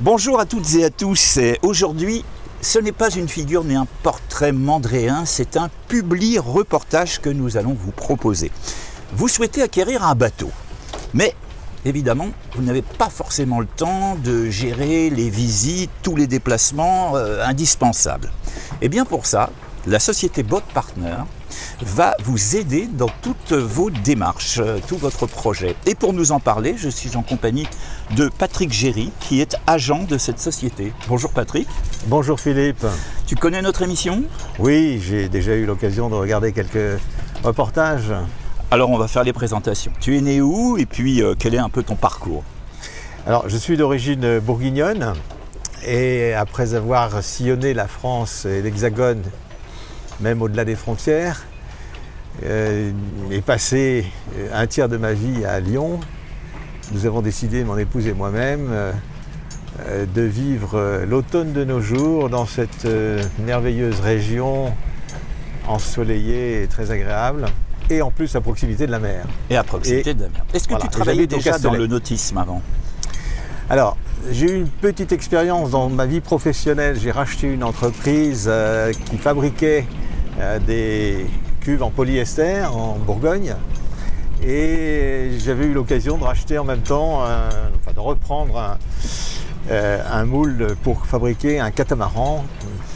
Bonjour à toutes et à tous. Aujourd'hui, ce n'est pas une figure ni un portrait mandréen, c'est un publi-reportage que nous allons vous proposer. Vous souhaitez acquérir un bateau, mais évidemment, vous n'avez pas forcément le temps de gérer les visites, tous les déplacements indispensables. Et bien pour ça, la société Boat Partner va vous aider dans toutes vos démarches, tout votre projet. Et pour nous en parler, je suis en compagnie de Patrick Géry, qui est agent de cette société. Bonjour Patrick. Bonjour Philippe. Tu connais notre émission? Oui, j'ai déjà eu l'occasion de regarder quelques reportages. Alors on va faire les présentations. Tu es né où et puis quel est un peu ton parcours? Alors je suis d'origine bourguignonne et après avoir sillonné la France et l'Hexagone, même au-delà des frontières, et passé un tiers de ma vie à Lyon, nous avons décidé, mon épouse et moi-même, de vivre l'automne de nos jours dans cette merveilleuse région ensoleillée et très agréable, et en plus à proximité de la mer. Et à proximité de la mer. Est-ce que tu travaillais déjà dans le nautisme avant? Alors, j'ai eu une petite expérience dans ma vie professionnelle. J'ai racheté une entreprise qui fabriquait des cuves en polyester en Bourgogne. Et j'avais eu l'occasion de racheter en même temps, de reprendre un moule pour fabriquer un catamaran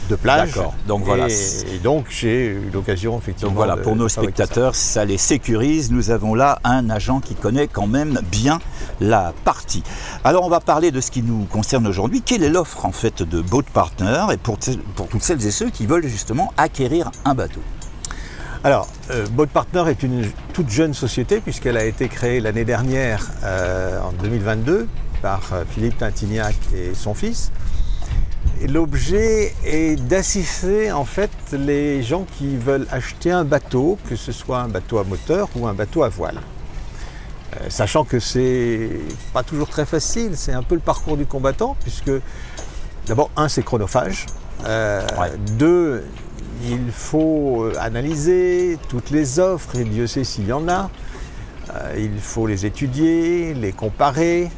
de plage. D'accord. Donc voilà. Et donc j'ai eu l'occasion effectivement. Donc voilà, pour nos spectateurs, ça les sécurise. Nous avons là un agent qui connaît quand même bien la partie. Alors on va parler de ce qui nous concerne aujourd'hui. Quelle est l'offre en fait de Boat Partner et pour toutes celles et ceux qui veulent justement acquérir un bateau? Alors, Boat Partner est une toute jeune société puisqu'elle a été créée l'année dernière, en 2022, par Philippe Tintignac et son fils. Et l'objet est d'assister en fait les gens qui veulent acheter un bateau, que ce soit un bateau à moteur ou un bateau à voile. Sachant que c'est pas toujours très facile, c'est un peu le parcours du combattant puisque d'abord, c'est chronophage, deux, il faut analyser toutes les offres, et Dieu sait s'il y en a. Il faut les étudier, les comparer,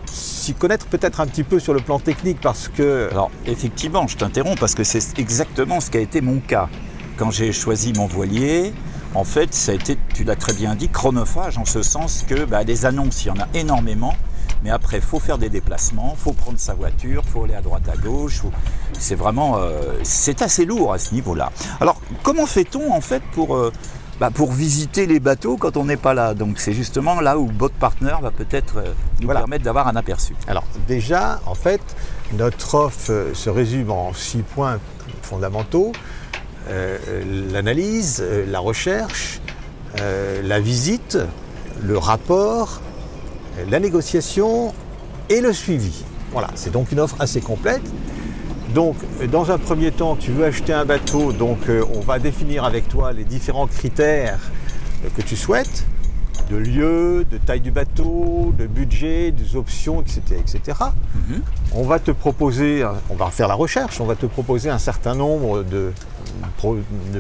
s'y connaître peut-être un petit peu sur le plan technique parce que... Alors effectivement, je t'interromps parce que c'est exactement ce qui a été mon cas. Quand j'ai choisi mon voilier, en fait, ça a été, tu l'as très bien dit, chronophage en ce sens que des annonces, il y en a énormément. Mais après, il faut faire des déplacements, il faut prendre sa voiture, il faut aller à droite, à gauche. C'est vraiment, c'est assez lourd à ce niveau-là. Alors, comment fait-on en fait pour visiter les bateaux quand on n'est pas là? Donc, c'est justement là où Boat Partner va peut-être nous permettre d'avoir un aperçu. Alors, déjà, en fait, notre offre se résume en 6 points fondamentaux. L'analyse, la recherche, la visite, le rapport, la négociation et le suivi. Voilà, c'est donc une offre assez complète. Donc, dans un premier temps, tu veux acheter un bateau, donc on va définir avec toi les différents critères que tu souhaites, de lieu, de taille du bateau, de budget, des options, etc. etc. On va te proposer, on va faire la recherche, on va te proposer un certain nombre de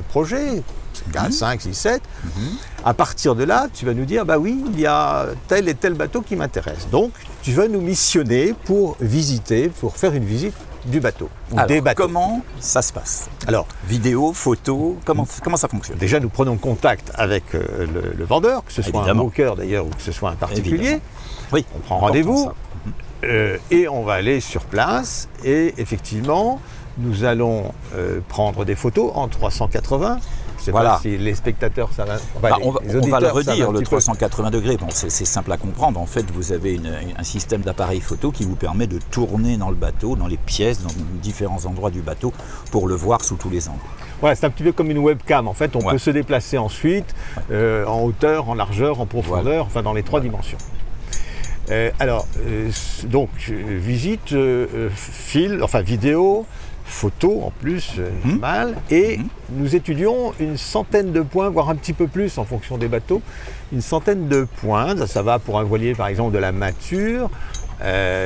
projets, 4, 5, 6, 7. À partir de là, tu vas nous dire, oui, il y a tel et tel bateau qui m'intéresse. Donc, tu vas nous missionner pour visiter, pour faire une visite du bateau. Alors, des bateaux. Comment ça se passe? Alors, vidéo, photo, comment ça fonctionne? Déjà, nous prenons contact avec le vendeur, que ce soit un broker d'ailleurs ou que ce soit un particulier. Évidemment. Oui, on prend rendez-vous et on va aller sur place et effectivement, nous allons prendre des photos en 380. Je sais pas si les spectateurs, ça va. On va le redire, le 380 degrés. Bon, c'est simple à comprendre. En fait, vous avez un système d'appareil photo qui vous permet de tourner dans le bateau, dans les pièces, dans différents endroits du bateau, pour le voir sous tous les angles. Voilà, c'est un petit peu comme une webcam. En fait, on peut se déplacer ensuite en hauteur, en largeur, en profondeur, enfin dans les 3 dimensions. Donc, visite, vidéo, photo en plus, mal, et nous étudions une centaine de points, voire un petit peu plus en fonction des bateaux, une centaine de points. Ça va pour un voilier par exemple de la mâture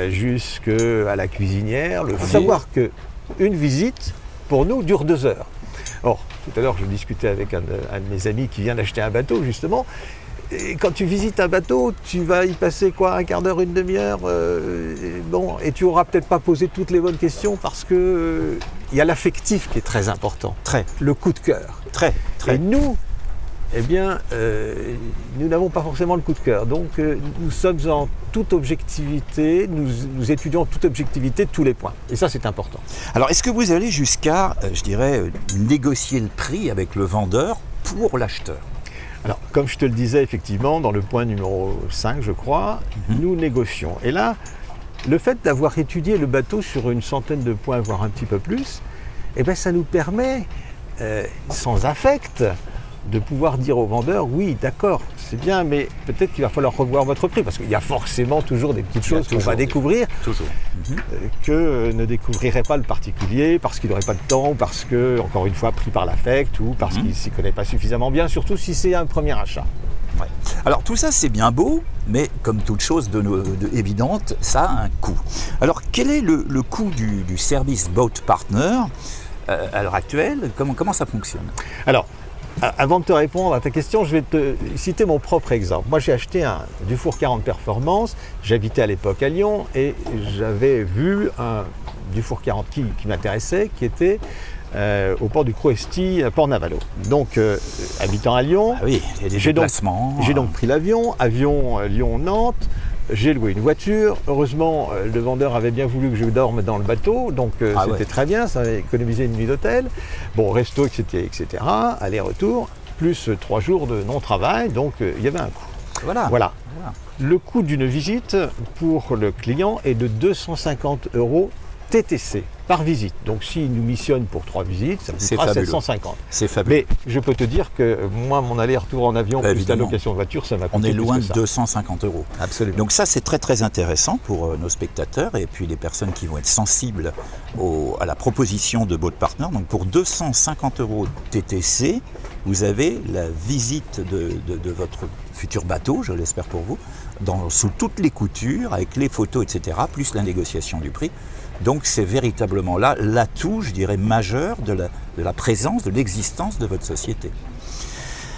jusqu'à la cuisinière. Il faut savoir qu'une visite pour nous dure 2 heures. Or, tout à l'heure je discutais avec un de mes amis qui vient d'acheter un bateau justement, et quand tu visites un bateau, tu vas y passer quoi, un quart d'heure, une demi-heure, bon, et tu n'auras peut-être pas posé toutes les bonnes questions parce que il y a l'affectif qui est très important, le coup de cœur. Et nous, eh bien, nous n'avons pas forcément le coup de cœur. Donc, nous sommes en toute objectivité, nous étudions en toute objectivité tous les points. Et ça, c'est important. Alors, est-ce que vous allez jusqu'à, je dirais, négocier le prix avec le vendeur pour l'acheteur? Alors, comme je te le disais, effectivement, dans le point numéro 5, je crois, nous négocions. Et là, le fait d'avoir étudié le bateau sur une centaine de points, voire un petit peu plus, eh bien, ça nous permet, sans affect, de pouvoir dire au vendeur, oui, d'accord, c'est bien, mais peut-être qu'il va falloir revoir votre prix, parce qu'il y a forcément toujours des petites choses qu'on va découvrir, que ne découvrirait pas le particulier, parce qu'il n'aurait pas de temps, ou parce que, encore une fois, pris par l'affect, ou parce qu'il ne s'y connaît pas suffisamment bien, surtout si c'est un premier achat. Ouais. Alors tout ça c'est bien beau, mais comme toute chose évidente, ça a un coût. Alors quel est le coût du service Boat Partner à l'heure actuelle? Comment ça fonctionne? Alors, avant de te répondre à ta question, je vais te citer mon propre exemple. Moi, j'ai acheté un Dufour 40 Performance. J'habitais à l'époque à Lyon et j'avais vu un Dufour 40 qui m'intéressait, qui était au port du Crouesty, à Port-Navalo. Donc, habitant à Lyon, oui, il y a des déplacements. J'ai donc pris l'avion Lyon-Nantes. J'ai loué une voiture. Heureusement, le vendeur avait bien voulu que je dorme dans le bateau, donc c'était très bien, ça avait économisé une nuit d'hôtel. Bon, resto, etc. Aller-retour, plus 3 jours de non-travail, donc il y avait un coût. Voilà. Le coût d'une visite pour le client est de 250 € TTC par visite. Donc s'il nous missionne pour 3 visites, ça coûtera 750. C'est fabuleux. Mais je peux te dire que moi, mon aller-retour en avion plus la location de voiture, ça m'a coûté On est loin de 250 €. Absolument. Donc ça, c'est très très intéressant pour nos spectateurs et puis les personnes qui vont être sensibles à la proposition de Boat Partner. Donc pour 250 € TTC, vous avez la visite de votre futur bateau, je l'espère pour vous, sous toutes les coutures, avec les photos, etc., plus la négociation du prix. Donc c'est véritablement là l'atout, je dirais, majeur de la présence, de l'existence de votre société.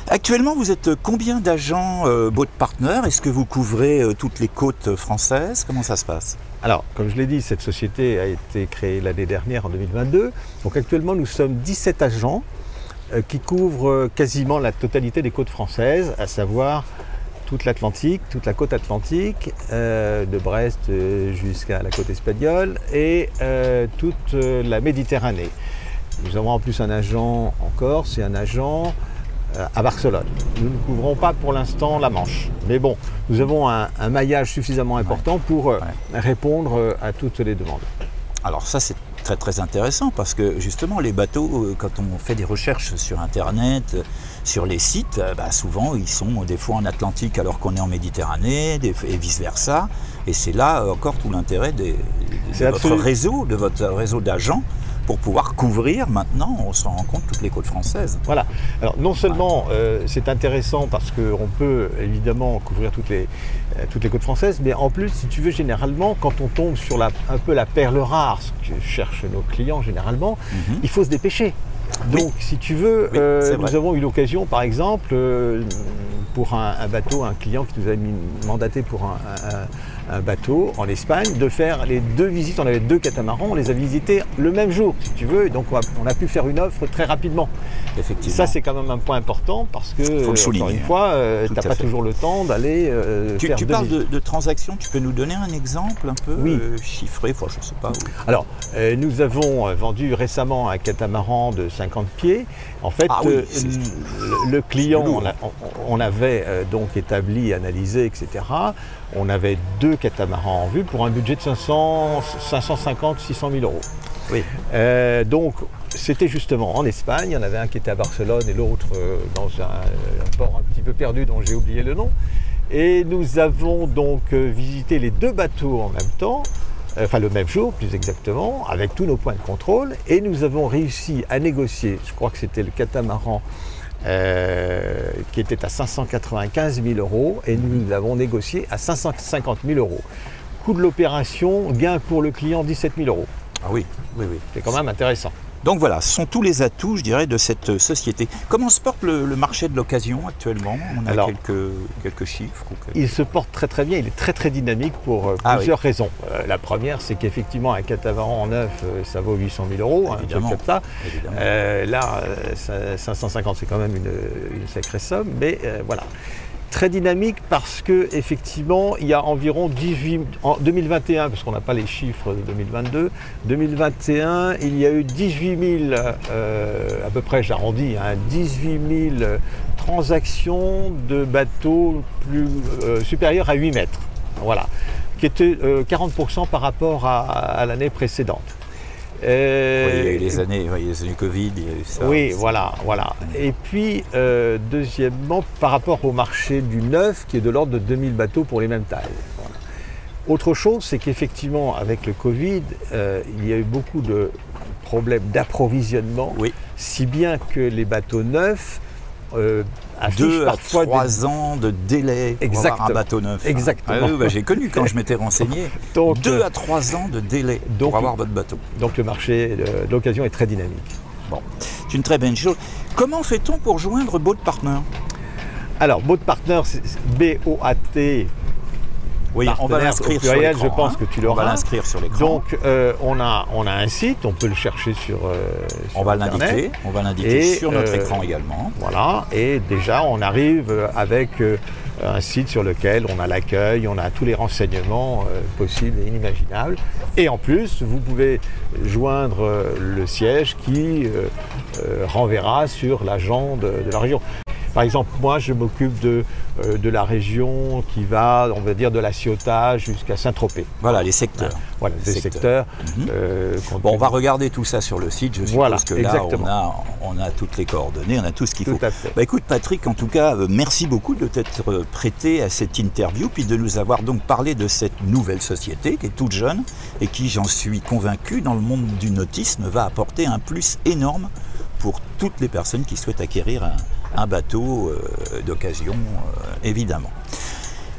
Actuellement, vous êtes combien d'agents Boat Partner? Est-ce que vous couvrez toutes les côtes françaises? Comment ça se passe? Alors, comme je l'ai dit, cette société a été créée l'année dernière, en 2022. Donc actuellement, nous sommes 17 agents qui couvrent quasiment la totalité des côtes françaises, à savoir toute l'Atlantique, toute la côte atlantique, de Brest jusqu'à la côte espagnole, et toute la Méditerranée. Nous avons en plus un agent en Corse et un agent à Barcelone. Nous ne couvrons pas pour l'instant la Manche. Mais bon, nous avons un maillage suffisamment important pour répondre à toutes les demandes. Alors ça, c'est très très intéressant parce que justement les bateaux, quand on fait des recherches sur internet, sur les sites, souvent ils sont des fois en Atlantique alors qu'on est en Méditerranée et vice versa, et c'est là encore tout l'intérêt de votre réseau d'agents pour pouvoir couvrir maintenant, on s'en rend compte, toutes les côtes françaises. Voilà, alors non seulement c'est intéressant parce qu'on peut évidemment couvrir toutes les côtes françaises, mais en plus, si tu veux, généralement, quand on tombe sur un peu la perle rare, ce que cherchent nos clients généralement, il faut se dépêcher. Donc, si tu veux, nous avons eu l'occasion, par exemple, pour un bateau, un client qui nous a mandaté pour un bateau en Espagne, de faire les 2 visites. On avait 2 catamarans, on les a visités le même jour, si tu veux, et donc on a pu faire une offre très rapidement. Effectivement. Ça, c'est quand même un point important parce que, encore une fois, tu n'as pas toujours le temps d'aller faire Tu parles de transactions, tu peux nous donner un exemple un peu chiffré, je ne sais pas. Alors, nous avons vendu récemment un catamaran de 50 pieds. En fait, le client, on avait donc établi, analysé, etc. On avait 2 catamarans en vue pour un budget de 550-600 000 €. Oui. Donc, c'était justement en Espagne. Il y en avait un qui était à Barcelone et l'autre dans un port un petit peu perdu dont j'ai oublié le nom. Et nous avons donc visité les 2 bateaux en même temps, enfin le même jour plus exactement, avec tous nos points de contrôle. Et nous avons réussi à négocier, je crois que c'était le catamaran qui était à 595 000 € et nous l'avons négocié à 550 000 €. Coût de l'opération, gain pour le client 17 000 €. Ah oui. C'est quand même intéressant. Donc voilà, ce sont tous les atouts, je dirais, de cette société. Comment se porte le marché de l'occasion actuellement? On a quelques chiffres. Il se porte très très bien, il est très très dynamique pour plusieurs raisons. La première, c'est qu'effectivement, un catamaran neuf, ça vaut 800 000 €, un truc comme ça. Là, 550, c'est quand même une sacrée somme, mais voilà. Très dynamique parce que effectivement il y a environ 18 en 2021, parce qu'on n'a pas les chiffres de 2022. 2021, il y a eu 18 000 à peu près, j'arrondis, 18 000 transactions de bateaux supérieurs à 8 mètres. Voilà, qui était 40% par rapport à l'année précédente. Oui, il y a eu les années Covid, il y a eu ça. Oui, voilà. Et puis, deuxièmement, par rapport au marché du neuf, qui est de l'ordre de 2000 bateaux pour les mêmes tailles. Voilà. Autre chose, c'est qu'effectivement, avec le Covid, il y a eu beaucoup de problèmes d'approvisionnement, si bien que les bateaux neufs affichent 2 à parfois 3 ans de délai pour avoir un bateau neuf. Exactement. J'ai connu quand je m'étais renseigné. Donc, 2 à 3 ans de délai pour avoir votre bateau. Donc le marché de l'occasion est très dynamique. Bon, c'est une très bonne chose. Comment fait-on pour joindre Boat Partner? Alors, Boat Partner, c'est B-O-A-T. Oui, on va l'inscrire sur l'écran. Je pense que tu l'auras. On va l'inscrire sur l'écran. Donc, on a un site, on peut le chercher sur on va l'indiquer sur notre écran également. Voilà, et déjà, on arrive avec un site sur lequel on a l'accueil, on a tous les renseignements possibles et inimaginables. Et en plus, vous pouvez joindre le siège qui renverra sur l'agent de la région. Par exemple, moi, je m'occupe de la région qui va, on va dire, de la Ciotat jusqu'à Saint-Tropez. Voilà, les secteurs. Voilà, des secteurs. Bon, on va regarder tout ça sur le site. Je suppose que là, on a toutes les coordonnées, on a tout ce qu'il faut. Tout à fait. Bah, écoute, Patrick, en tout cas, merci beaucoup de t'être prêté à cette interview, puis de nous avoir donc parlé de cette nouvelle société qui est toute jeune et qui, j'en suis convaincu, dans le monde du nautisme, va apporter un plus énorme pour toutes les personnes qui souhaitent acquérir un bateau d'occasion, évidemment.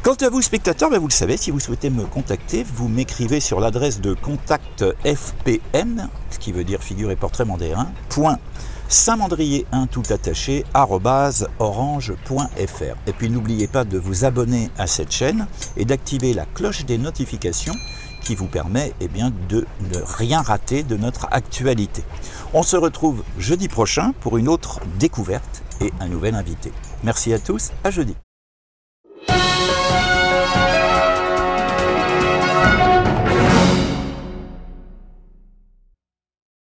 Quant à vous, spectateurs, vous le savez, si vous souhaitez me contacter, vous m'écrivez sur l'adresse de contact FPM, ce qui veut dire figure et portrait mandérin, .saintmandrier1 tout attaché, @orange.fr. Et puis n'oubliez pas de vous abonner à cette chaîne et d'activer la cloche des notifications qui vous permet de ne rien rater de notre actualité. On se retrouve jeudi prochain pour une autre découverte et un nouvel invité. Merci à tous, à jeudi.